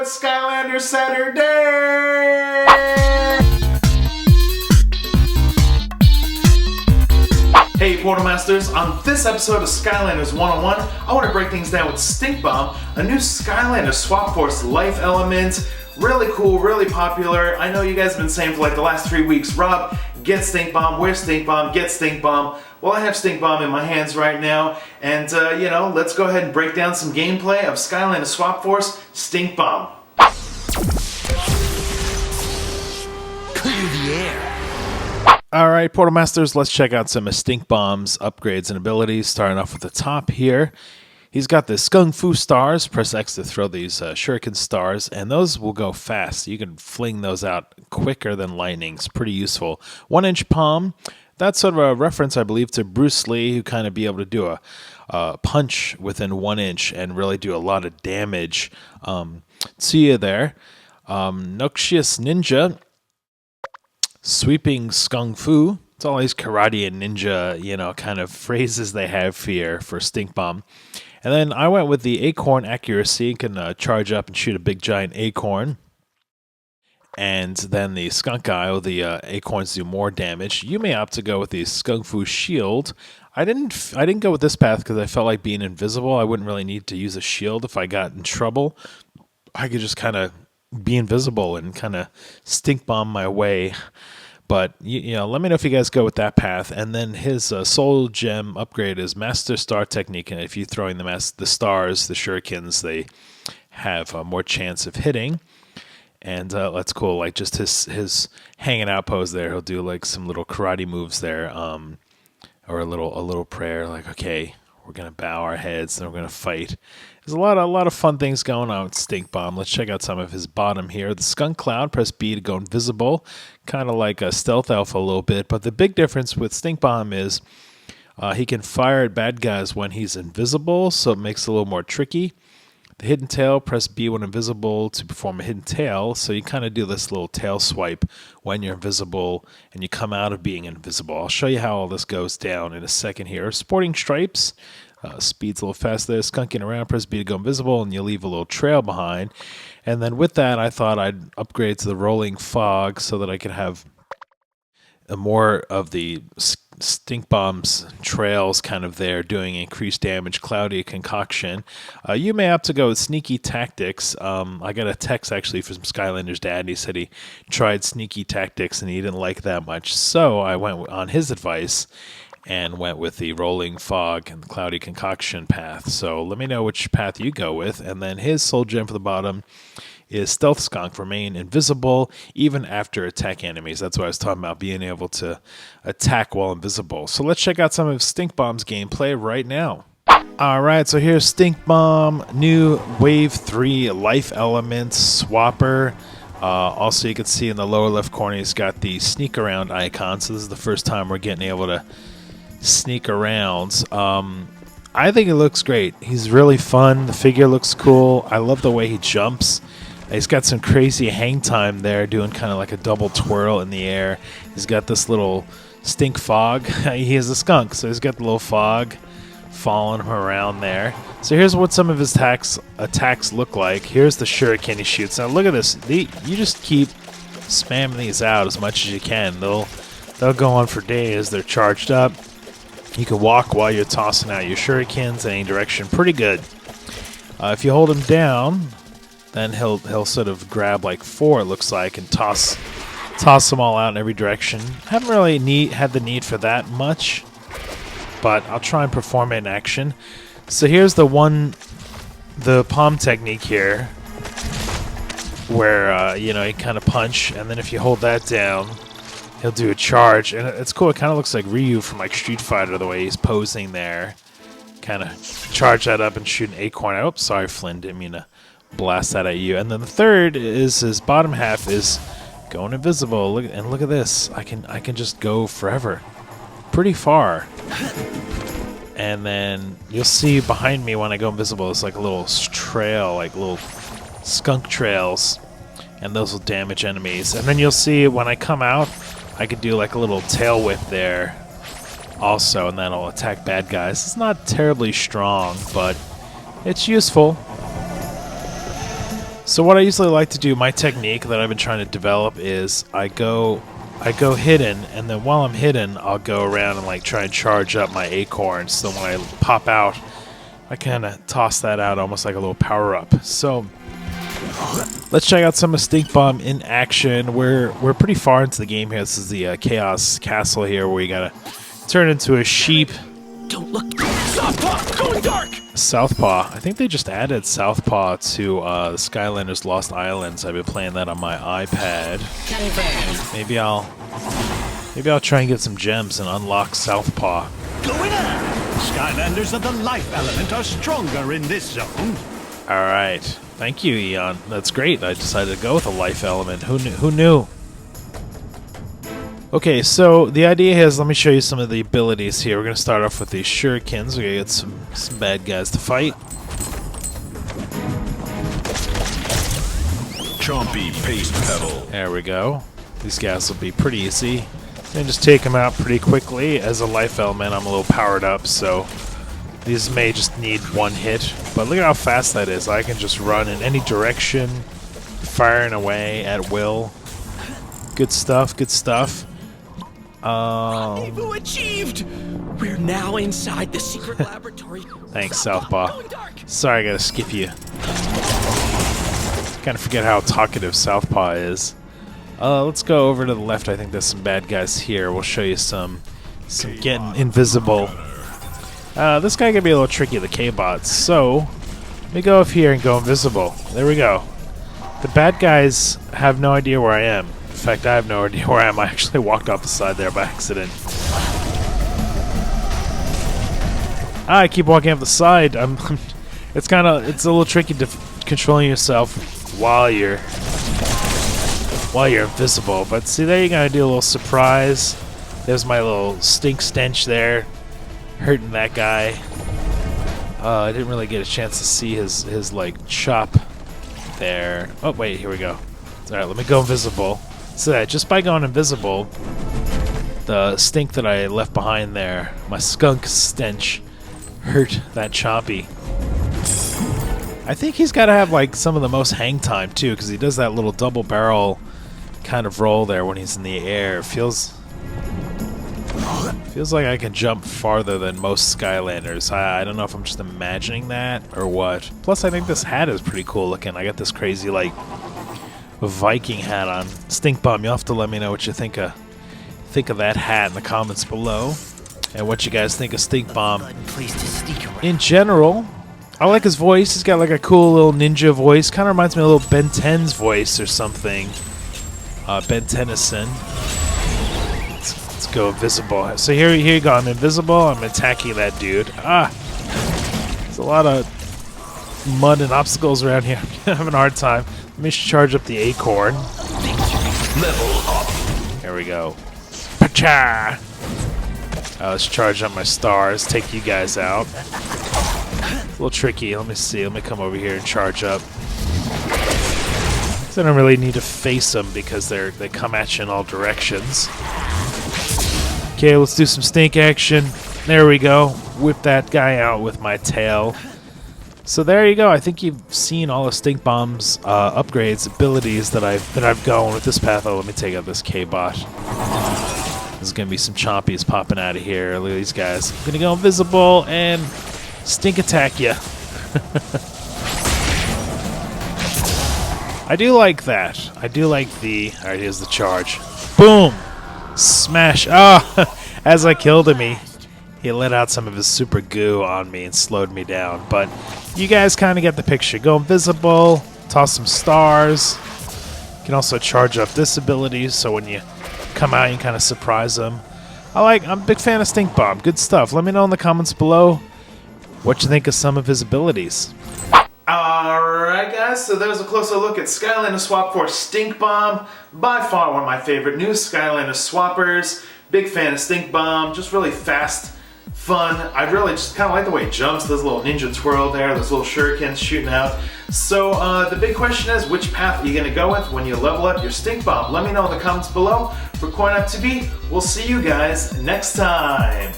it's Skylanders Saturday! Hey Portal Masters, on this episode of Skylanders 101, I want to break things down with Stink Bomb, a new Skylanders Swap Force life element. Really cool, really popular. I know you guys have been saying for like the last 3 weeks, Rob, get Stink Bomb, where's Stink Bomb, get Stink Bomb. Well, I have Stink Bomb in my hands right now, and you know, let's go ahead and break down some gameplay of Skylanders Swap Force Stink Bomb. Clear the air. Alright, Portal Masters, let's check out some of Stink Bomb's upgrades and abilities, starting off with the top here. He's got the Skunk Fu stars. Press X to throw these shuriken stars, and those will go fast. You can fling those out quicker than lightning. It's pretty useful. 1-inch palm. That's sort of a reference, I believe, to Bruce Lee, who kind of be able to do a punch within 1 inch and really do a lot of damage. See you there. Noxious Ninja. Sweeping Skunk Fu. It's all these karate and ninja, you know, kind of phrases they have here for Stink Bomb. And then I went with the acorn accuracy. You can charge up and shoot a big giant acorn. And then the skunk guy, the acorns do more damage. You may opt to go with the Skunk Fu shield. I didn't go with this path because I felt like being invisible. I wouldn't really need to use a shield if I got in trouble. I could just kind of be invisible and kind of stink bomb my way. But, you know, let me know if you guys go with that path. And then his soul gem upgrade is Master Star Technique. And if you're throwing the stars, the shurikens, they have more chance of hitting. And that's cool. Like just his hanging out pose there. He'll do like some little karate moves there. Or a little prayer like, okay, we're going to bow our heads and we're going to fight. There's a lot of fun things going on with Stink Bomb. Let's check out some of his bottom here. The Skunk Cloud, press B to go invisible. Kind of like a Stealth Alpha a little bit. But the big difference with Stink Bomb is he can fire at bad guys when he's invisible, so it makes it a little more tricky. The Hidden Tail, press B when invisible to perform a Hidden Tail. So you kind of do this little tail swipe when you're invisible and you come out of being invisible. I'll show you how all this goes down in a second here. Sporting Stripes. Speed's a little fast there. Skunking around, press B to go invisible, and you leave a little trail behind. And then with that, I thought I'd upgrade to the Rolling Fog so that I could have more of the Stink Bomb's trails kind of there doing increased damage. Cloudy Concoction. You may have to go with Sneaky Tactics. I got a text actually from Skylanders' dad. He said he tried Sneaky Tactics and he didn't like that much. So I went on his advice and went with the Rolling Fog and the Cloudy Concoction path. So let me know which path you go with. And then his soul gem for the bottom is Stealth Skunk. Remain invisible even after attack enemies. That's what I was talking about, being able to attack while invisible. So let's check out some of Stink Bomb's gameplay right now. Alright, so here's Stink Bomb, new Wave 3 life element swapper. Also, you can see in the lower left corner, he's got the sneak around icon. So this is the first time we're getting able to sneak around. I think it looks great. He's really fun. The figure looks cool. I love the way he jumps. He's got some crazy hang time there, doing kind of like a double twirl in the air. He's got this little stink fog. He is a skunk, so he's got the little fog following him around there. So here's what some of his attacks look like. Here's the shuriken he shoots. Now look at this. You just keep spamming these out as much as you can. They'll go on for days. They're charged up. You can walk while you're tossing out your shurikens in any direction. Pretty good. If you hold him down, then he'll sort of grab like 4, it looks like, and toss them all out in every direction. Haven't really had the need for that much, but I'll try and perform it in action. So here's the palm technique here, where you know, you kind of punch, and then if you hold that down, he'll do a charge, and it's cool. It kind of looks like Ryu from like Street Fighter, the way he's posing there. Kind of charge that up and shoot an acorn. Oh, sorry, Flynn, didn't mean to blast that at you. And then the third is his bottom half is going invisible. Look at this. I can just go forever, pretty far. And then you'll see behind me when I go invisible, it's like a little trail, like little skunk trails, and those will damage enemies. And then you'll see when I come out, I could do like a little tail whip there also, and that'll attack bad guys. It's not terribly strong, but it's useful. So what I usually like to do, my technique that I've been trying to develop is I go hidden, and then while I'm hidden, I'll go around and like try and charge up my acorns. So when I pop out, I kind of toss that out almost like a little power up. So let's check out some of Stink Bomb in action. We're pretty far into the game here. This is the Chaos Castle here, where you gotta turn into a sheep. Don't look. Southpaw, going dark. Southpaw. I think they just added Southpaw to the Skylanders Lost Islands. I've been playing that on my iPad. Maybe I'll try and get some gems and unlock Southpaw. Going on. Skylanders of the life element are stronger in this zone. All right. Thank you, Eon. That's great. I decided to go with a life element. Who knew? Okay, so the idea here is, let me show you some of the abilities here. We're going to start off with these shurikens. We're going to get some bad guys to fight. Chompy paste pedal. There we go. These guys will be pretty easy. And just take them out pretty quickly. As a life element, I'm a little powered up, so these may just need one hit. But look at how fast that is. I can just run in any direction, firing away at will. Good stuff, good stuff. Rendezvous achieved! We're now inside the secret laboratory. Thanks, Southpaw. Sorry, I gotta skip you. Kind of forget how talkative Southpaw is. Let's go over to the left. I think there's some bad guys here. We'll show you some getting invisible. This guy can be a little tricky, the K-bots. So, let me go up here and go invisible. There we go. The bad guys have no idea where I am. In fact, I have no idea where I am. I actually walked off the side there by accident. I keep walking off the side. It's a little tricky to controlling yourself while you're invisible. But see, there you gotta do a little surprise. There's my little stink stench there, hurting that guy. I didn't really get a chance to see his like chop there. Oh wait, here we go. All right, let me go invisible. So that just by going invisible, the stink that I left behind there, my skunk stench, hurt that Chompy. I think he's got to have like some of the most hang time too, because he does that little double barrel kind of roll there when he's in the air. It feels like I can jump farther than most Skylanders. I don't know if I'm just imagining that or what. Plus, I think this hat is pretty cool looking. I got this crazy like Viking hat on. Stink Bomb, you'll have to let me know what you think of that hat in the comments below, and what you guys think of Stink Bomb in general. I like his voice. He's got like a cool little ninja voice. Kind of reminds me of a little Ben 10's voice or something. Ben Tennyson. Let's go invisible. So here you go. I'm invisible. I'm attacking that dude. There's a lot of mud and obstacles around here. I'm having a hard time. Let me charge up the acorn. Level up. There we go. Pacha! Let's charge up my stars. Take you guys out. It's a little tricky. Let me see. Let me come over here and charge up. So I don't really need to face them because they come at you in all directions. Okay, let's do some stink action. There we go. Whip that guy out with my tail. So there you go. I think you've seen all of Stink Bomb's upgrades, abilities that I've gone with this path. Oh, let me take out this K-bot. There's gonna be some chompies popping out of here. Look at these guys. I'm gonna go invisible and stink attack you. I do like that. I do like the. All right, here's the charge. Boom, smash. Oh, as I killed him, he let out some of his super goo on me and slowed me down. But you guys kind of get the picture. Go invisible, toss some stars. You can also charge up this ability, so when you come out, you can kind of surprise them. I'm a big fan of Stink Bomb. Good stuff. Let me know in the comments below what you think of some of his abilities. Alright guys, so that was a closer look at Skylanders Swap Force Stink Bomb. By far one of my favorite new Skylanders swappers. Big fan of Stink Bomb, just really fast, fun. I really just kind of like the way it jumps. There's a little ninja twirl there, there's little shurikens shooting out. So the big question is, which path are you going to go with when you level up your Stink Bomb? Let me know in the comments below. For CoinOpTV, we'll see you guys next time.